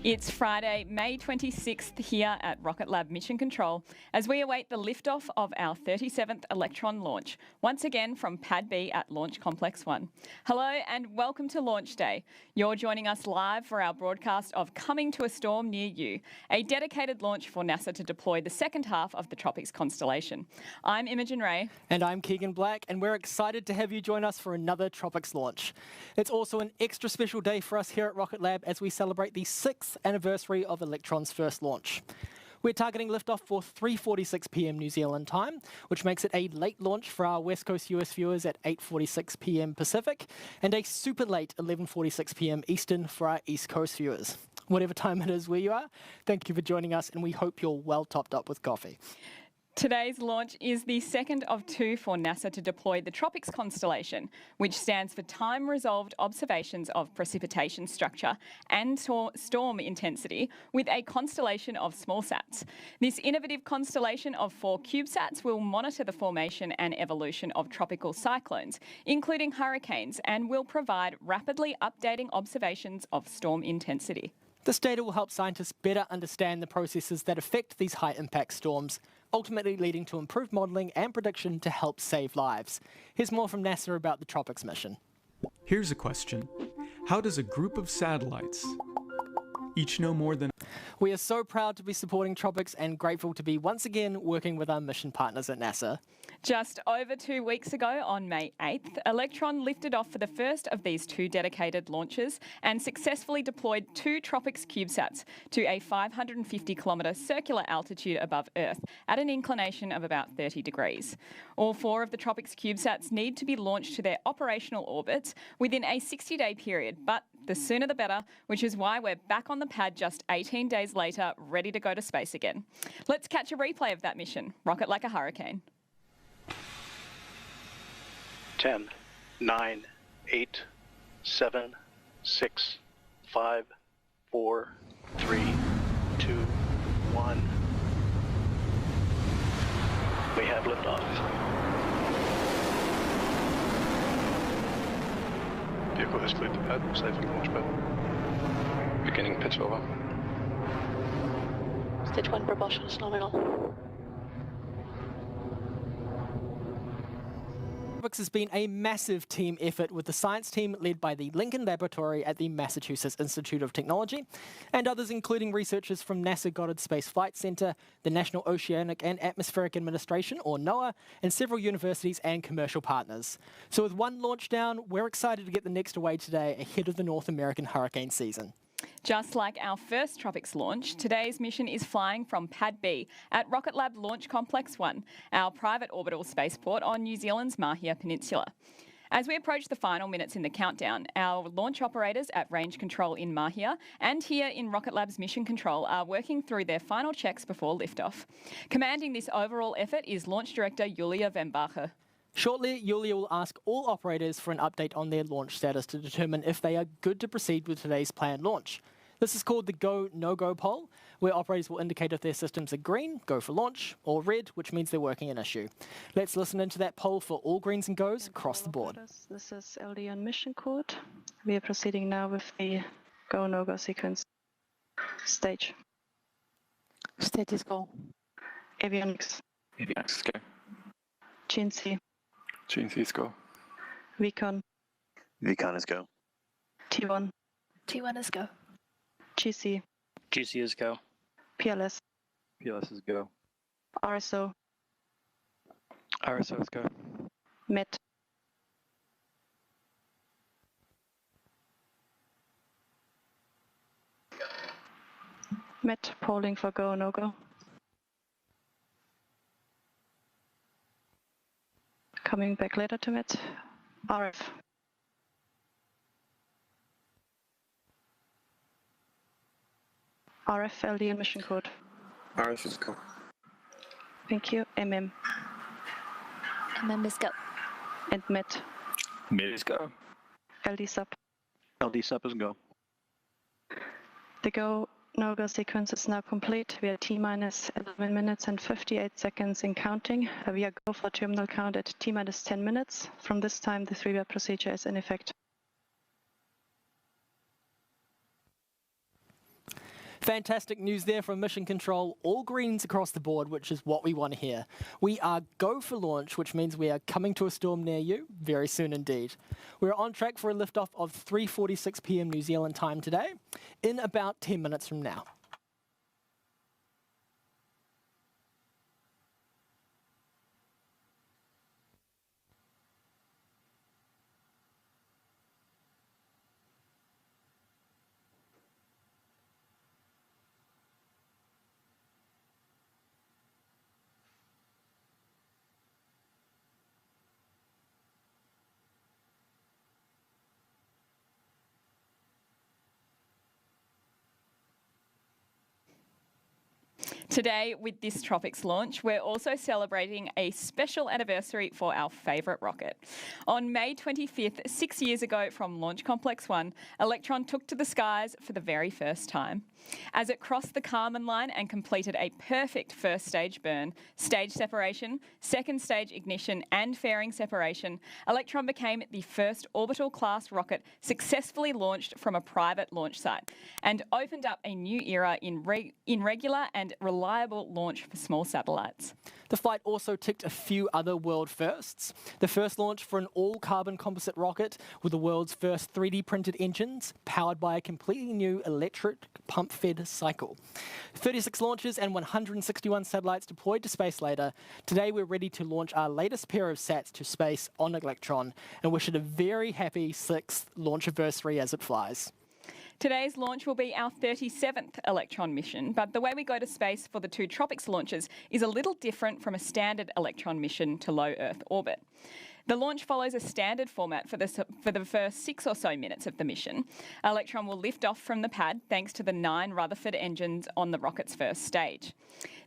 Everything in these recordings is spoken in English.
It's Friday, May 26th here at Rocket Lab Mission Control as we await the liftoff of our 37th Electron launch, once again from Pad B at Launch Complex 1. Hello and welcome to Launch Day. You're joining us live for our broadcast of Coming to a Storm Near You, a dedicated launch for NASA to deploy the second half of the Tropics constellation. I'm Imogen Ray. And I'm Keegan Black, and we're excited to have you join us for another Tropics launch. It's also an extra special day for us here at Rocket Lab as we celebrate the 6th anniversary of Electron's first launch. We're targeting liftoff for 3:46 p.m. New Zealand time, which makes it a late launch for our West Coast US viewers at 8:46 p.m. Pacific, and a super late 11:46 p.m. Eastern for our East Coast viewers. Whatever time it is where you are, thank you for joining us, and we hope you're well topped up with coffee. Today's launch is the second of two for NASA to deploy the TROPICS constellation, which stands for Time-Resolved Observations of Precipitation Structure and Storm Intensity, with a constellation of smallsats. This innovative constellation of 4 CubeSats will monitor the formation and evolution of tropical cyclones, including hurricanes, and will provide rapidly updating observations of storm intensity. This data will help scientists better understand the processes that affect these high-impact storms, ultimately leading to improved modelling and prediction to help save lives. Here's more from NASA about the TROPICS mission. Here's a question. How does a group of satellites each know more than... We are so proud to be supporting TROPICS and grateful to be once again working with our mission partners at NASA. Just over 2 weeks ago, on May 8th, Electron lifted off for the first of these 2 dedicated launches and successfully deployed 2 TROPICS CubeSats to a 550-kilometre circular altitude above Earth at an inclination of about 30 degrees. All 4 of the TROPICS CubeSats need to be launched to their operational orbits within a 60-day period, but the sooner the better, which is why we're back on the pad just 18 days later, ready to go to space again. Let's catch a replay of that mission. Rocket like a hurricane. 10, 9, 8, 7, 6, 5, 4, 3, 2, 1. We have liftoff. Vehicle has cleared the pad, safe for launch pad. Beginning pitch over. Stage 1 propulsion is nominal. TROPICS has been a massive team effort with the science team led by the Lincoln Laboratory at the Massachusetts Institute of Technology and others including researchers from NASA Goddard Space Flight Center, the National Oceanic and Atmospheric Administration or NOAA, and several universities and commercial partners. So with one launch down, we're excited to get the next away today ahead of the North American hurricane season. Just like our first TROPICS launch, today's mission is flying from Pad B at Rocket Lab Launch Complex 1, our private orbital spaceport on New Zealand's Māhia Peninsula. As we approach the final minutes in the countdown, our launch operators at Range Control in Māhia and here in Rocket Lab's Mission Control are working through their final checks before liftoff. Commanding this overall effort is Launch Director Julia Vembacher. Shortly, Julia will ask all operators for an update on their launch status to determine if they are good to proceed with today's planned launch. This is called the Go, No-Go poll, where operators will indicate if their systems are green, go for launch, or red, which means they're working an issue. Let's listen into that poll for all greens and goes across the board. This is LD on mission code. We are proceeding now with the Go, No-Go sequence. Stage. Stage is go. Avionics. Avionics is go. GNC. GNC is go. Recon. Recon is go. T1. T1 is go. GC. GC is go. PLS. PLS is go. RSO. RSO is go. MET. MET polling for Go, No-Go. Coming back later to MET. RF. RF LD and mission code. RF is go. Thank you. MM. MM is go. And MET. Mid is go. LD sub. LD sub is go. The Go, No-Go sequence is now complete. We are T-minus 11 minutes and 58 seconds in counting. We are go for terminal count at T-minus 10 minutes. From this time, the 3-way procedure is in effect. Fantastic news there from Mission Control. All greens across the board, which is what we want to hear. We are go for launch, which means we are coming to a storm near you very soon indeed. We're on track for a liftoff of 3:46 p.m. New Zealand time today, in about 10 minutes from now. Today, with this Tropics launch, we're also celebrating a special anniversary for our favourite rocket. On May 25th, 6 years ago from Launch Complex 1, Electron took to the skies for the very first time. As it crossed the Kármán line and completed a perfect first stage burn, stage separation, second stage ignition and fairing separation, Electron became the first orbital class rocket successfully launched from a private launch site and opened up a new era in regular and reliable launch for small satellites. The flight also ticked a few other world firsts. The first launch for an all-carbon composite rocket with the world's first 3D printed engines, powered by a completely new electric pump-fed cycle. 36 launches and 161 satellites deployed to space later. Today we're ready to launch our latest pair of sats to space on Electron and wish it a very happy 6th launch anniversary as it flies. Today's launch will be our 37th Electron mission, but the way we go to space for the two Tropics launches is a little different from a standard Electron mission to low Earth orbit. The launch follows a standard format for the first 6 or so minutes of the mission. Electron will lift off from the pad thanks to the 9 Rutherford engines on the rocket's first stage.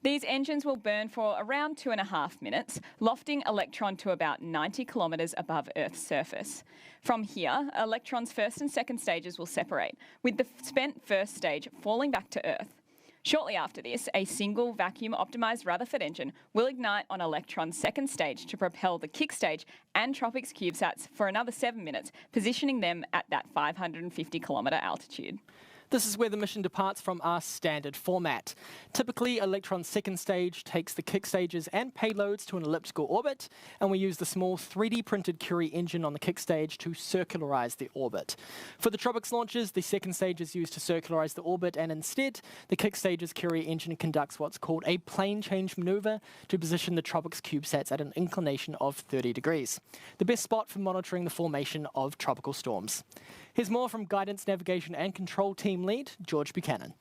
These engines will burn for around 2.5 minutes, lofting Electron to about 90 kilometres above Earth's surface. From here, Electron's first and second stages will separate, with the spent first stage falling back to Earth. Shortly after this, a single vacuum-optimised Rutherford engine will ignite on Electron's second stage to propel the kick stage and Tropics CubeSats for another 7 minutes, positioning them at that 550-kilometre altitude. This is where the mission departs from our standard format. Typically, Electron's second stage takes the kick stages and payloads to an elliptical orbit, and we use the small 3D printed Curie engine on the kick stage to circularize the orbit. For the Tropics launches, the second stage is used to circularize the orbit, and instead, the kick stage's Curie engine conducts what's called a plane change maneuver to position the Tropics CubeSats at an inclination of 30 degrees, the best spot for monitoring the formation of tropical storms. Here's more from Guidance, Navigation and Control Team Lead, George Buchanan.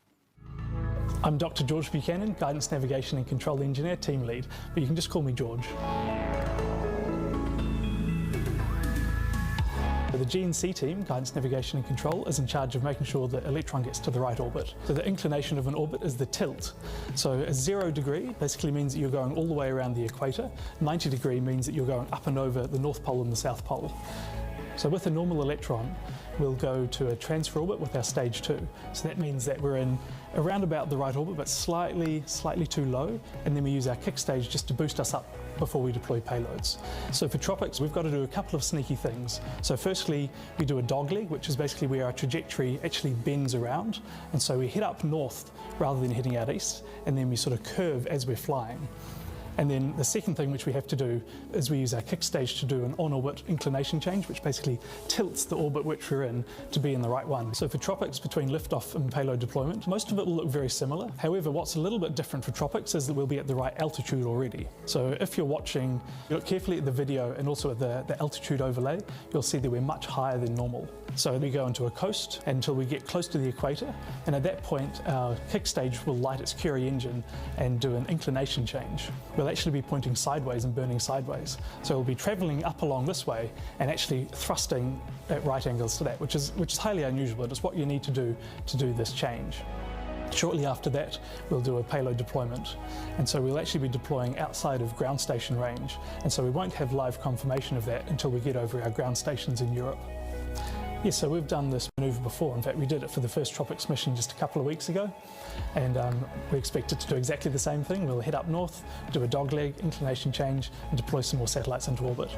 I'm Dr. George Buchanan, Guidance, Navigation and Control Engineer, Team Lead, but you can just call me George. The GNC team, Guidance, Navigation and Control, is in charge of making sure that Electron gets to the right orbit. So the inclination of an orbit is the tilt. So a 0 degree basically means that you're going all the way around the equator. 90 degree means that you're going up and over the North Pole and the South Pole. So with a normal Electron, we'll go to a transfer orbit with our stage 2. So that means that we're in around about the right orbit, but slightly too low, and then we use our kick stage just to boost us up before we deploy payloads. So for Tropics, we've got to do a couple of sneaky things. So firstly, we do a dogleg, which is basically where our trajectory actually bends around, and so we head up north rather than heading out east, and then we sort of curve as we're flying. And then the second thing which we have to do is we use our kick stage to do an on-orbit inclination change, which basically tilts the orbit which we're in to be in the right one. So for Tropics, between liftoff and payload deployment, most of it will look very similar. However, what's a little bit different for Tropics is that we'll be at the right altitude already. So if you're watching, you look carefully at the video and also at the altitude overlay, you'll see that we're much higher than normal. So we go into a coast until we get close to the equator, and at that point our kick stage will light its Curie engine and do an inclination change. We'll actually be pointing sideways and burning sideways. So we'll be travelling up along this way and actually thrusting at right angles to that, which is highly unusual, but it's what you need to do this change. Shortly after that, we'll do a payload deployment. And so we'll actually be deploying outside of ground station range. And so we won't have live confirmation of that until we get over our ground stations in Europe. Yes, so we've done this manoeuvre before. In fact, we did it for the first Tropics mission just a couple of weeks ago. And we expect it to do exactly the same thing. We'll head up north, do a dogleg, inclination change, and deploy some more satellites into orbit.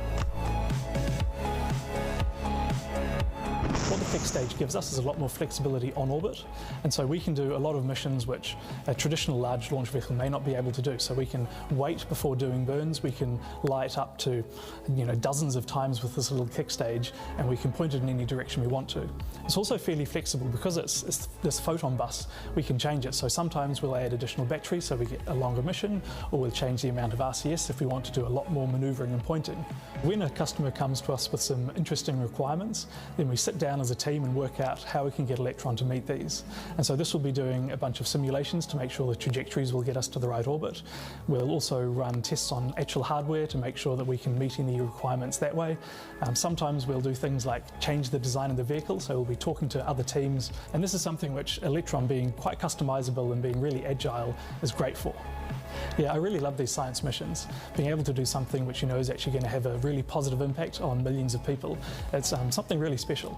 What the fixed stage gives us is a lot more flexibility on orbit, and so we can do a lot of missions which a traditional large launch vehicle may not be able to do. So we can wait before doing burns, we can light up to dozens of times with this little kick stage, and we can point it in any direction we want to. It's also fairly flexible because it's this photon bus. We can change it, so sometimes we'll add additional batteries so we get a longer mission, or we'll change the amount of RCS if we want to do a lot more manoeuvring and pointing. When a customer comes to us with some interesting requirements, then we sit down as a team and work out how we can get Electron to meet these. And so this will be doing a bunch of simulations to make sure the trajectories will get us to the right orbit. We'll also run tests on actual hardware to make sure that we can meet any requirements that way. Sometimes we'll do things like change the design of the vehicle, so we'll be talking to other teams, and this is something which Electron, being quite customizable and being really agile, is great for. Yeah, I really love these science missions. Being able to do something which is actually going to have a really positive impact on millions of people, it's something really special.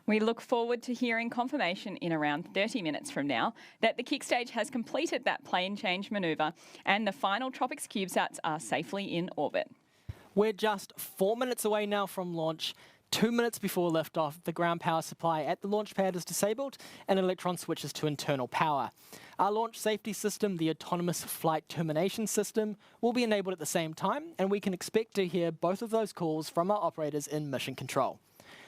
We look forward to hearing confirmation in around 30 minutes from now that the kick stage has completed that plane change manoeuvre and the final TROPICS CubeSats are safely in orbit. We're just 4 minutes away now from launch. 2 minutes before liftoff, the ground power supply at the launch pad is disabled and Electron switches to internal power. Our launch safety system, the Autonomous Flight Termination System, will be enabled at the same time, and we can expect to hear both of those calls from our operators in mission control.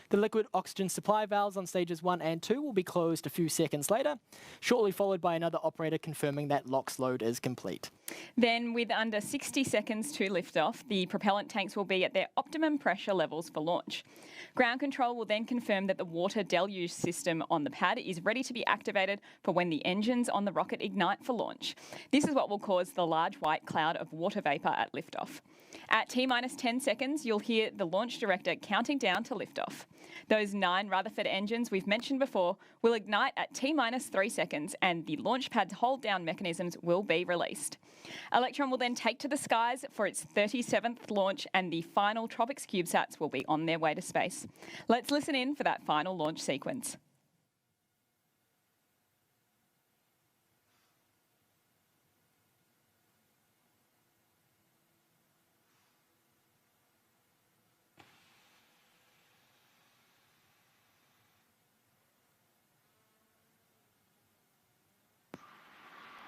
The liquid oxygen supply valves on stages 1 and 2 will be closed a few seconds later, shortly followed by another operator confirming that LOX load is complete. Then, with under 60 seconds to liftoff, the propellant tanks will be at their optimum pressure levels for launch. Ground control will then confirm that the water deluge system on the pad is ready to be activated for when the engines on the rocket ignite for launch. This is what will cause the large white cloud of water vapour at liftoff. At T-minus 10 seconds, you'll hear the launch director counting down to liftoff. Those 9 Rutherford engines we've mentioned before will ignite at T-minus 3 seconds and the launch pad's hold-down mechanisms will be released. Electron will then take to the skies for its 37th launch and the final TROPICS CubeSats will be on their way to space. Let's listen in for that final launch sequence.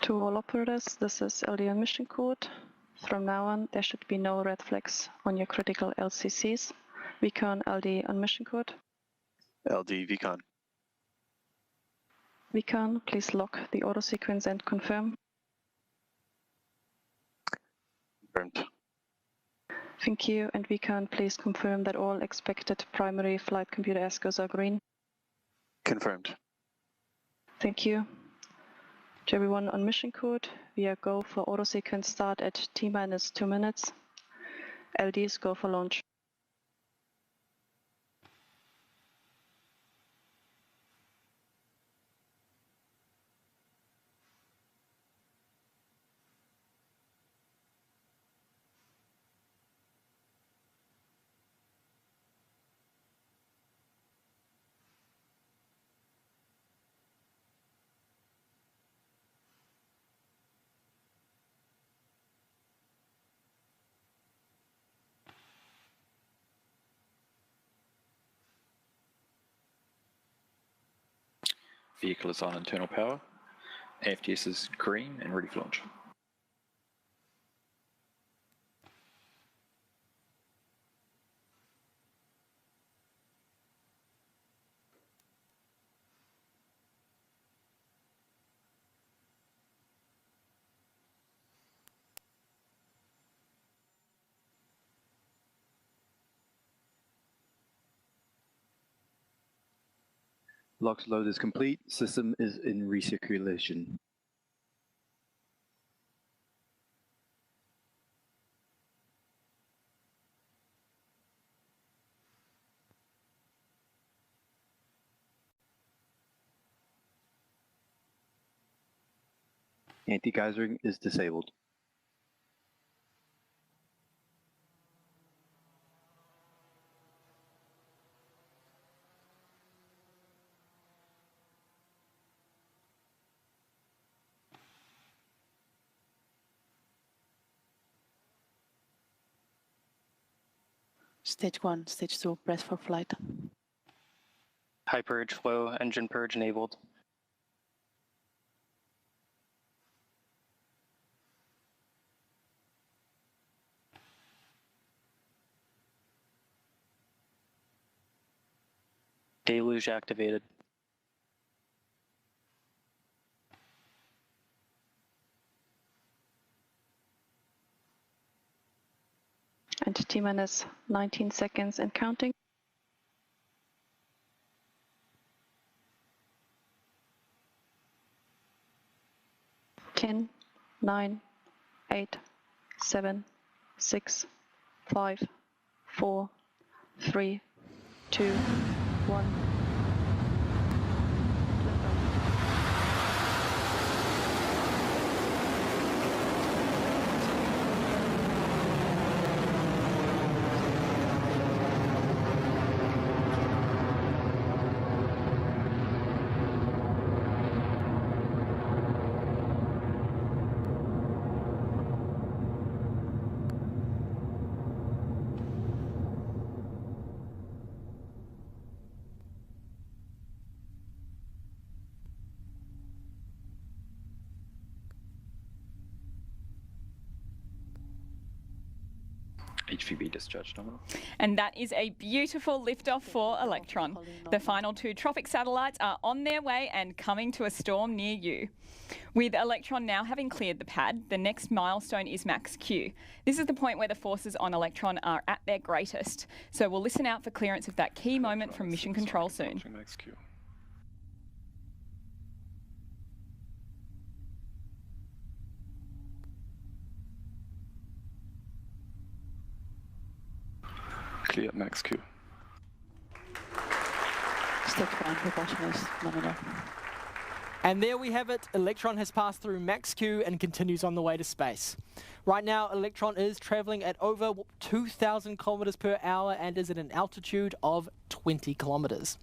To all operators, this is LD on mission code. From now on, there should be no red flags on your critical LCCs. VCON LD on mission code. LD VCON. VCON, please lock the auto sequence and confirm. Confirmed. Thank you. And VCON, please confirm that all expected primary flight computer ASCOs are green. Confirmed. Thank you. To everyone on mission code, we are go for auto sequence start at T-minus 2 minutes. LDs go for launch. Vehicle is on internal power. AFTS is green and ready for launch. LOX load is complete. System is in recirculation. Anti-geysering is disabled. Stage 1, Stage 2, press for flight. High purge flow, engine purge enabled. Deluge activated. And T-minus 19 seconds and counting. 10, 9, 8, 7, 6, 5, 4, 3, 2, 1. HVB discharge nominal. And that is a beautiful liftoff for Electron. The final 2 tropic satellites are on their way and coming to a storm near you. With Electron now having cleared the pad, the next milestone is max Q. This is the point where the forces on Electron are at their greatest. So we'll listen out for clearance of that key moment from Mission Control soon. Max Q. Clear max Q. Stage 1, propulsion is nominal. And there we have it. Electron has passed through max Q and continues on the way to space. Right now, Electron is traveling at over 2,000 kilometers per hour and is at an altitude of 20 kilometers.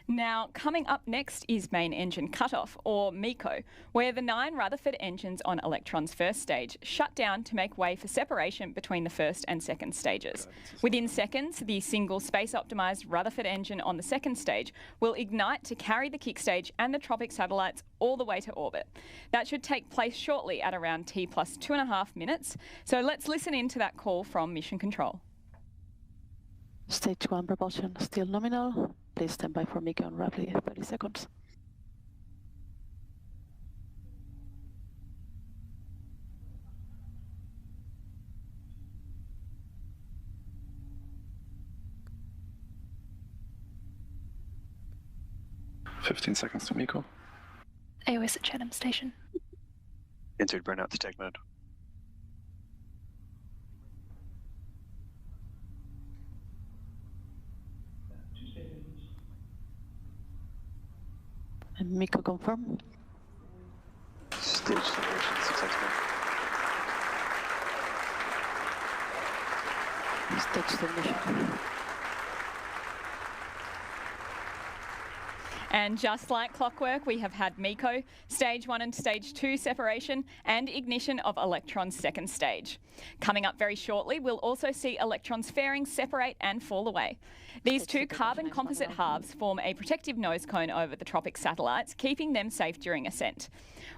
Now, coming up next is main engine cutoff, or MECO, where the 9 Rutherford engines on Electron's first stage shut down to make way for separation between the first and second stages. Within seconds, the single space-optimised Rutherford engine on the second stage will ignite to carry the kick stage and the tropic satellites all the way to orbit. That should take place shortly at around T plus 2.5 minutes. So let's listen in to that call from Mission Control. Stage 1 propulsion still nominal. Please stand by for MECO in roughly 30 seconds. $15 seconds to MECO. AOS at Chatham Station. Insert burnout detect mode. And MECO confirm. Stage separation, 6 seconds. Stage termination. And just like clockwork, we have had MECO, Stage 1 and Stage 2 separation, and ignition of Electron's second stage. Coming up very shortly, we'll also see Electron's fairings separate and fall away. These 2 carbon composite halves form a protective nose cone over the tropic satellites, keeping them safe during ascent.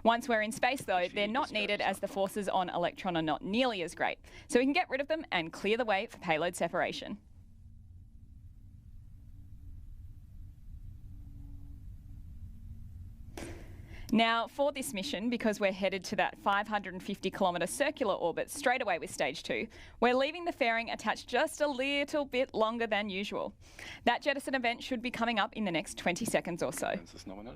Once we're in space, though, they're not needed as the forces on Electron are not nearly as great. So we can get rid of them and clear the way for payload separation. Now, for this mission, because we're headed to that 550-kilometre circular orbit straight away with Stage 2, we're leaving the fairing attached just a little bit longer than usual. That jettison event should be coming up in the next 20 seconds or so. This is nominal.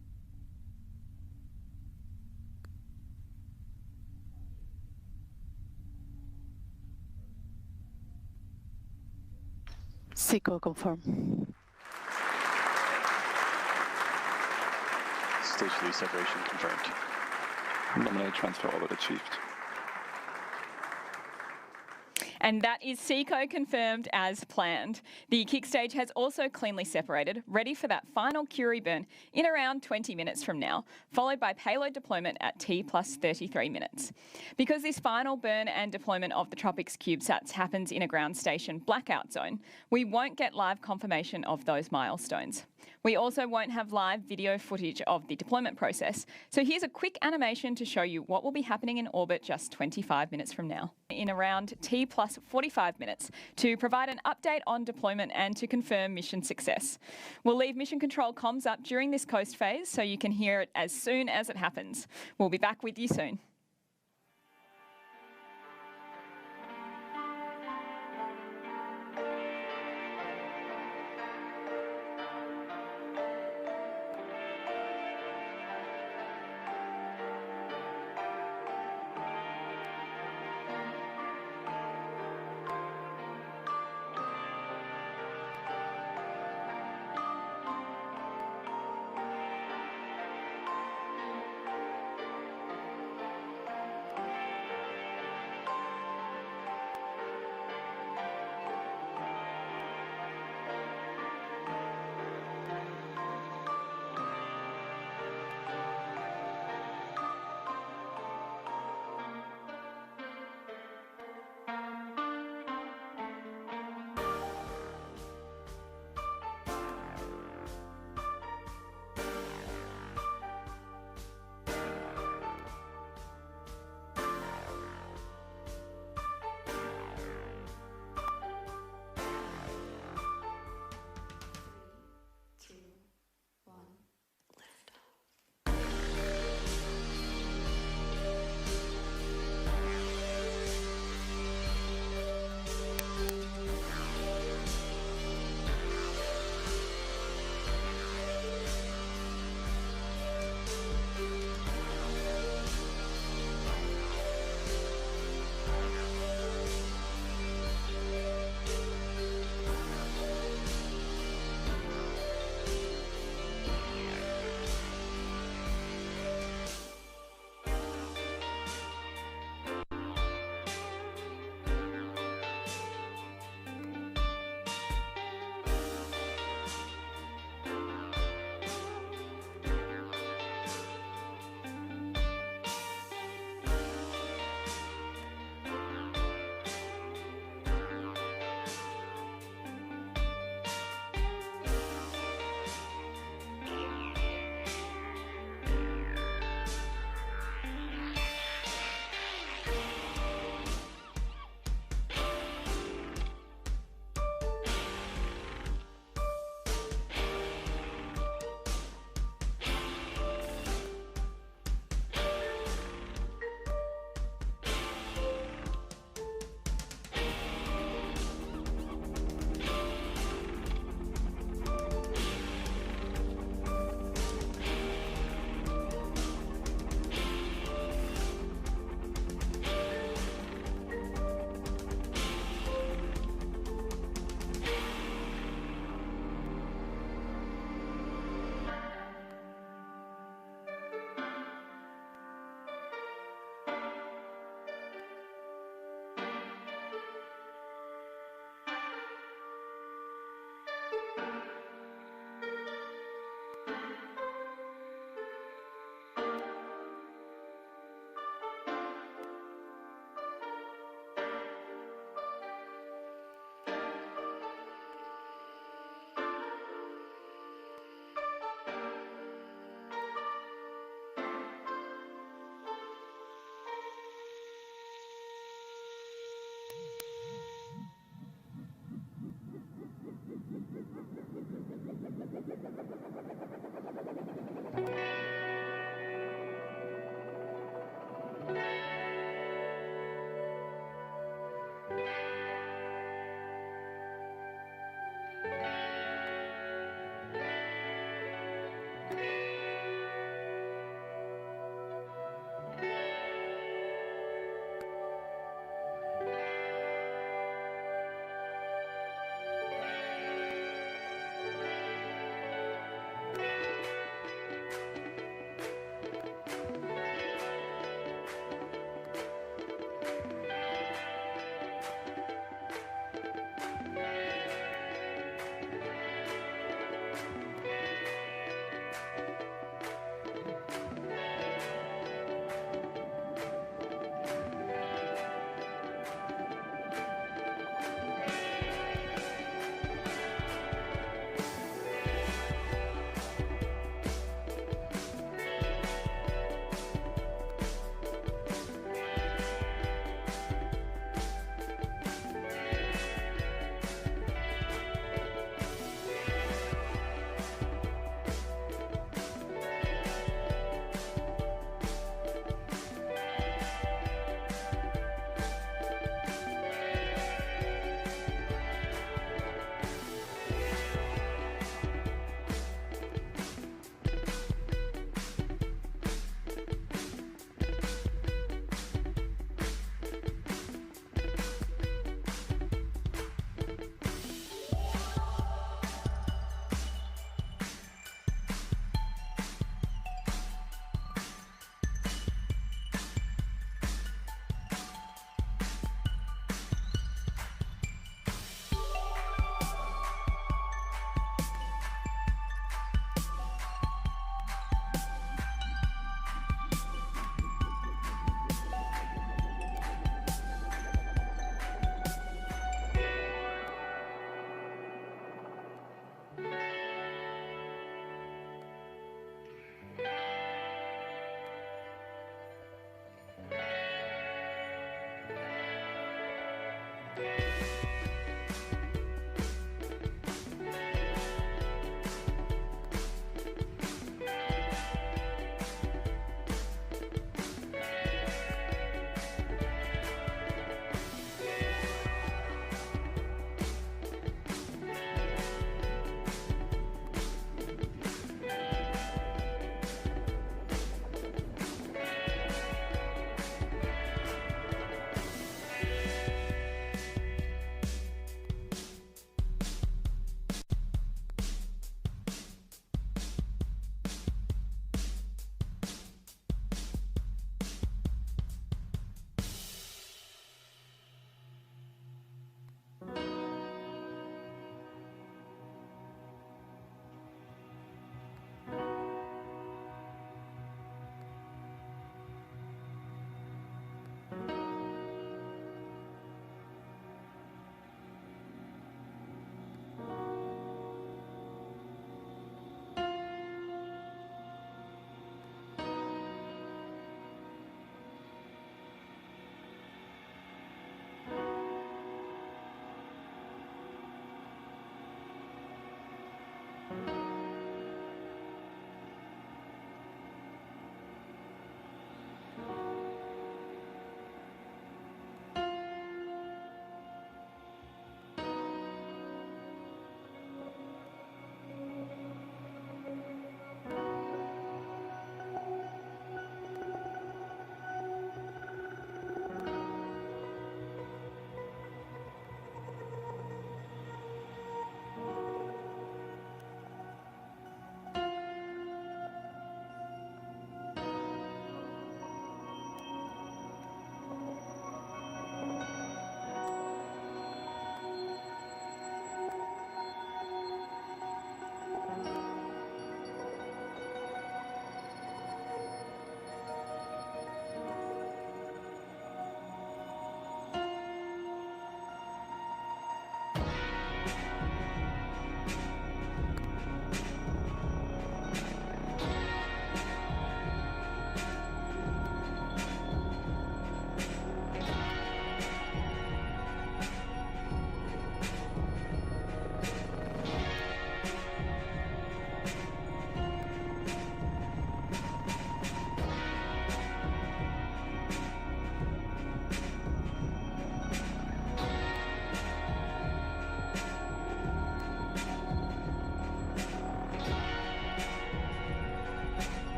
SECO confirm. Stage 3 separation confirmed. Nominal transfer orbit achieved. And that is SECO confirmed as planned. The kick stage has also cleanly separated, ready for that final Curie burn in around 20 minutes from now, followed by payload deployment at T plus 33 minutes. Because this final burn and deployment of the TROPICS CubeSats happens in a ground station blackout zone, we won't get live confirmation of those milestones. We also won't have live video footage of the deployment process, so here's a quick animation to show you what will be happening in orbit just 25 minutes from now. In around T plus 45 minutes to provide an update on deployment and to confirm mission success. We'll leave mission control comms up during this coast phase so you can hear it as soon as it happens. We'll be back with you soon.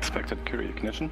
Expected Curie ignition.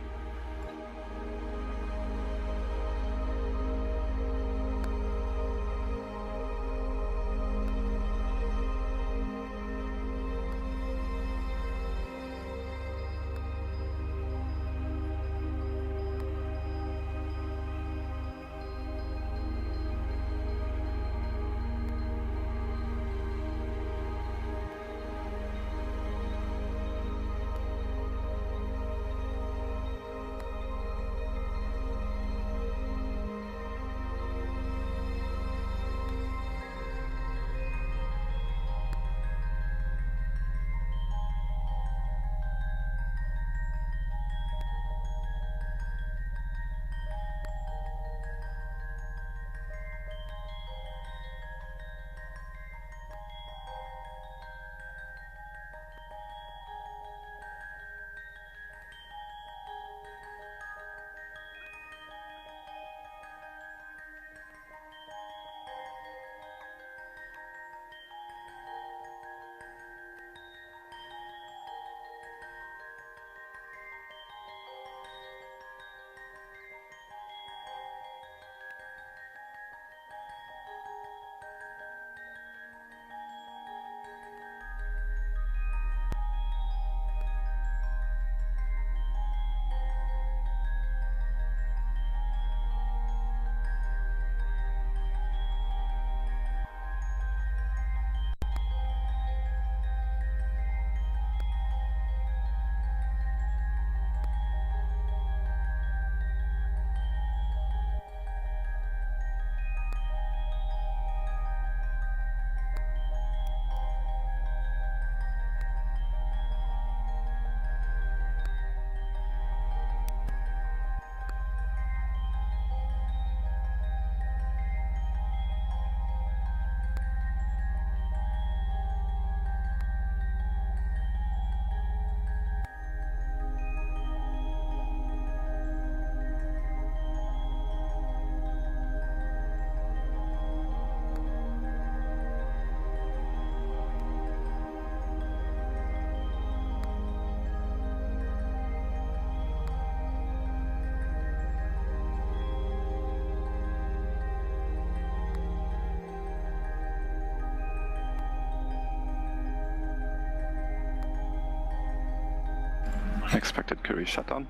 Expected Curie shutdown.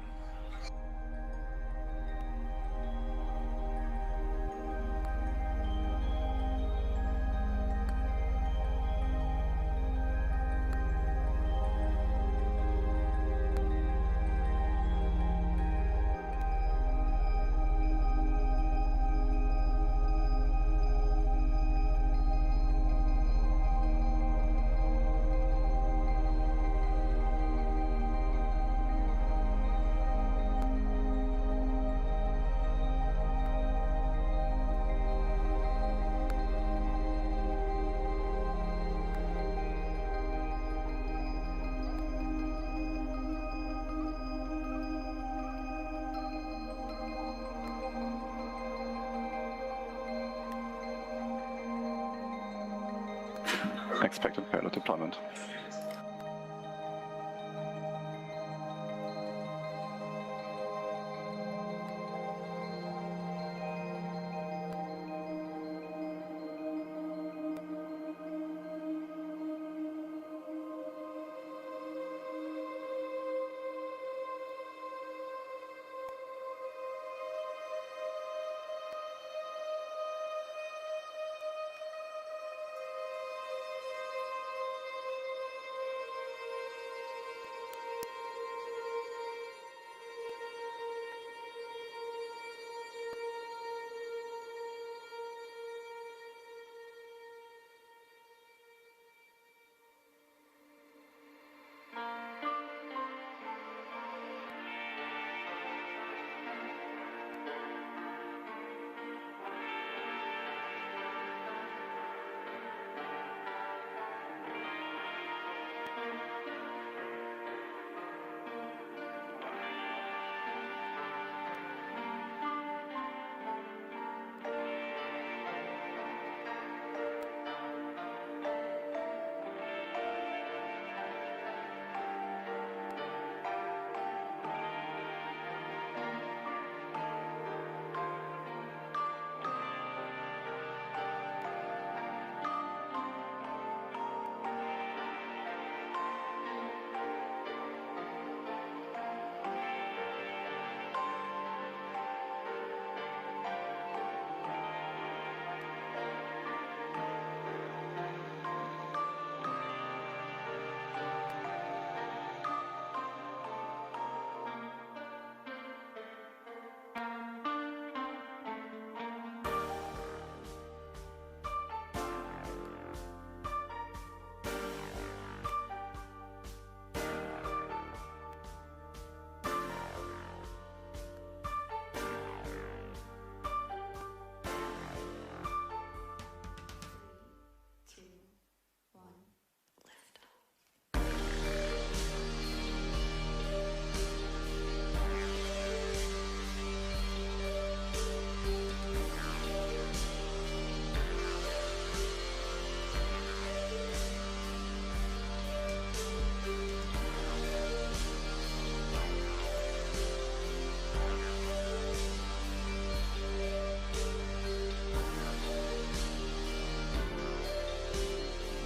Expected payload deployment.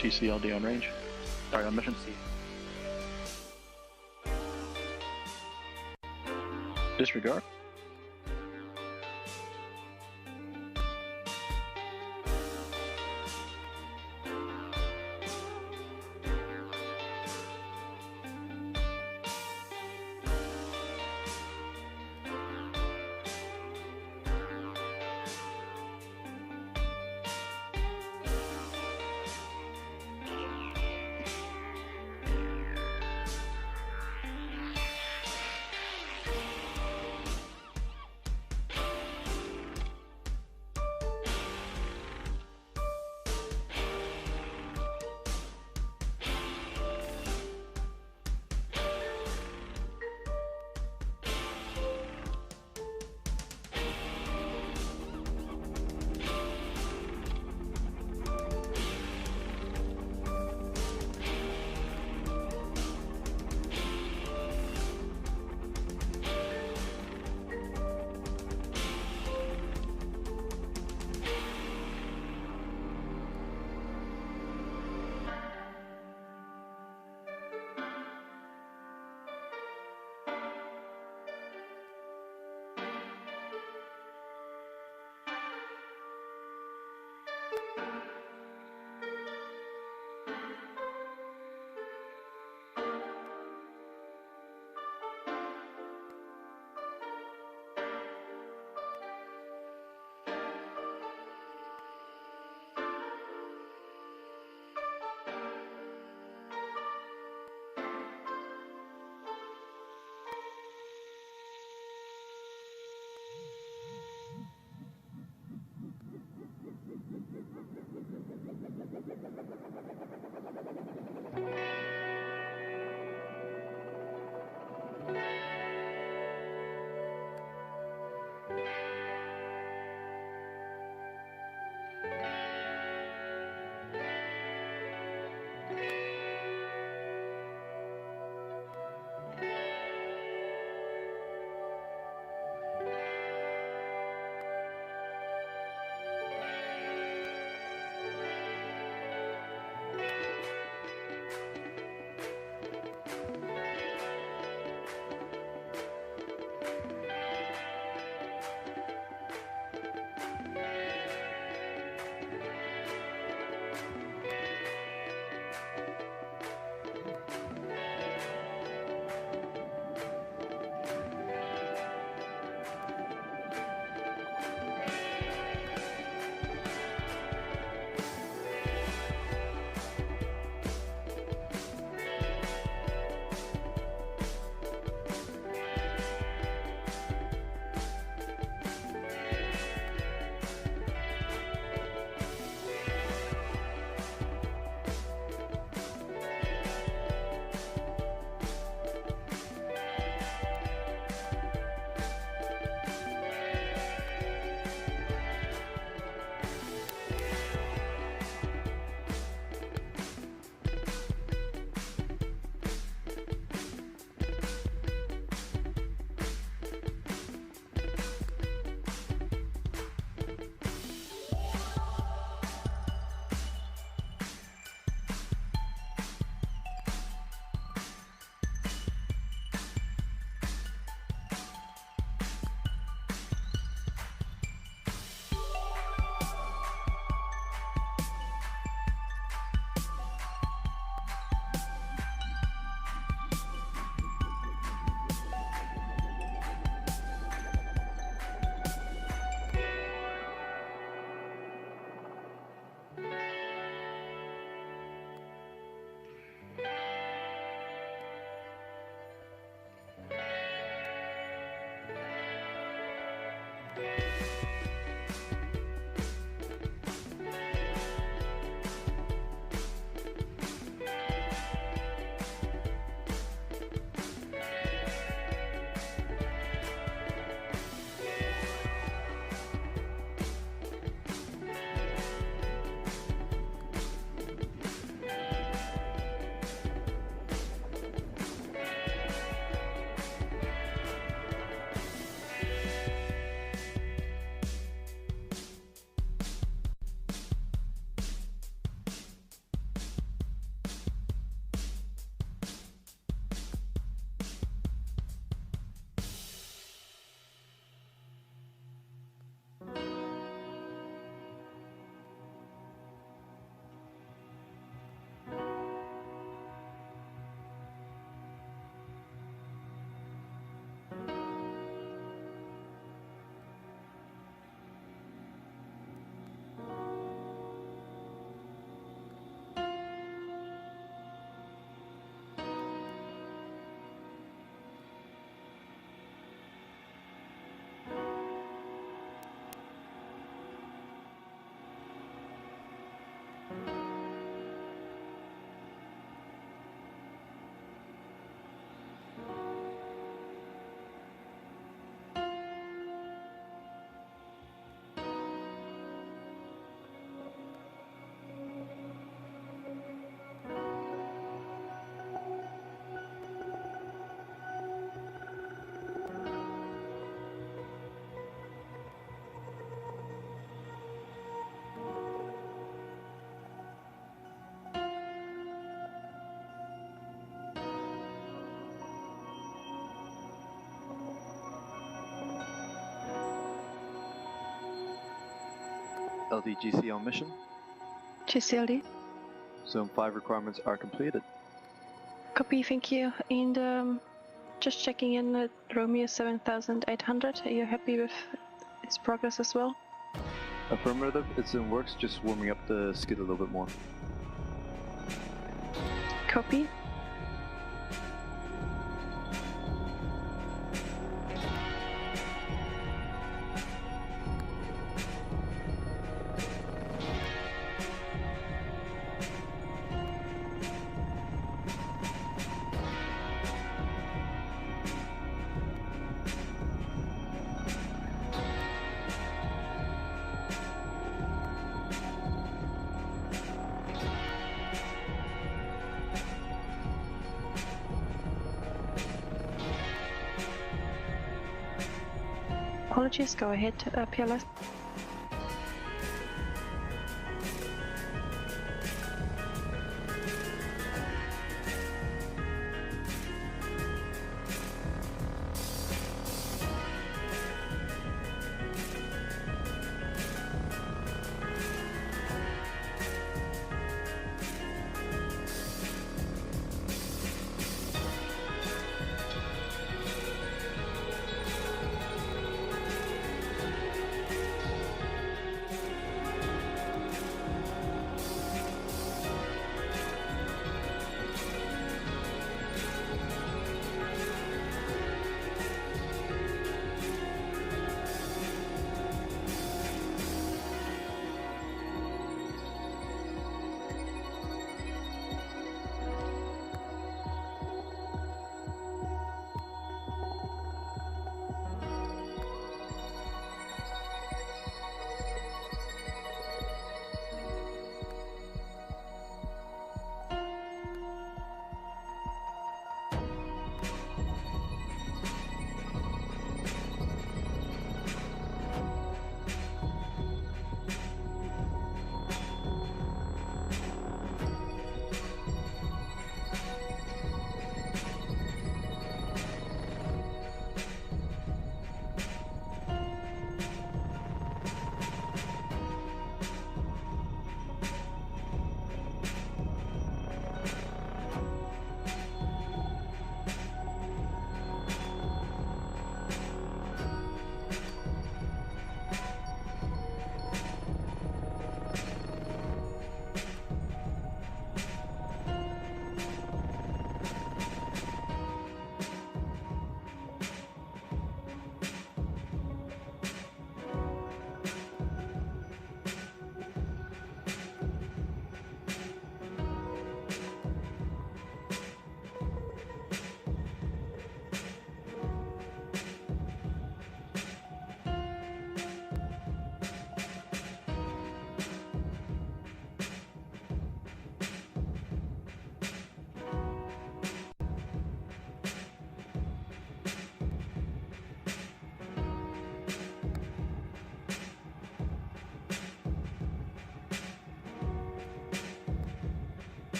TCLD on range. Sorry, on mission. Disregard. LDGC on mission. GCLD. Zone 5 requirements are completed. Copy, thank you. And just checking in at Romeo 7800. Are you happy with its progress as well? Affirmative, it's in works, just warming up the skid a little bit more. Copy. Apologies, go ahead, PLS.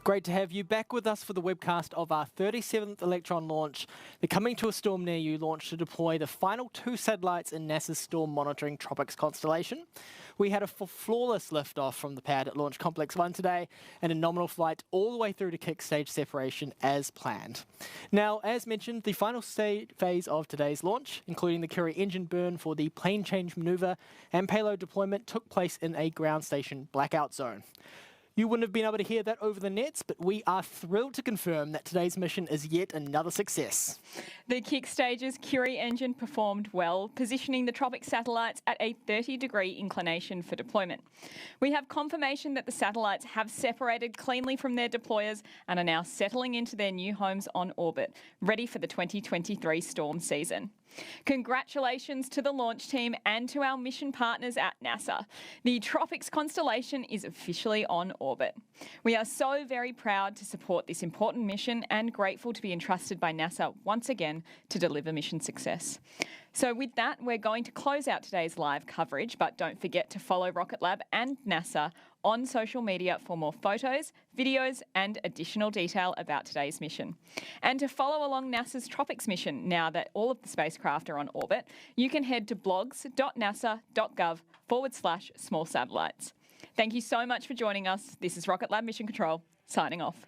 Great to have you back with us for the webcast of our 37th Electron launch, the Coming to a Storm Near You launch to deploy the final 2 satellites in NASA's storm monitoring TROPICS constellation. We had a phawless liftoff from the pad at Launch Complex 1 today and a nominal flight all the way through to kick stage separation as planned. Now, as mentioned, the final phase of today's launch, including the Curie engine burn for the plane change maneuver and payload deployment, took place in a ground station blackout zone. You wouldn't have been able to hear that over the nets, but we are thrilled to confirm that today's mission is yet another success. The kick stage's Curie engine performed well, positioning the TROPICS satellites at a 30-degree inclination for deployment. We have confirmation that the satellites have separated cleanly from their deployers and are now settling into their new homes on orbit, ready for the 2023 storm season. Congratulations to the launch team and to our mission partners at NASA. The TROPICS constellation is officially on orbit. We are so very proud to support this important mission and grateful to be entrusted by NASA once again to deliver mission success. So with that, we're going to close out today's live coverage, but don't forget to follow Rocket Lab and NASA on social media for more photos, videos and additional detail about today's mission. And to follow along NASA's TROPICS mission now that all of the spacecraft are on orbit, you can head to blogs.nasa.gov/small satellites. Thank you so much for joining us. This is Rocket Lab Mission Control, signing off.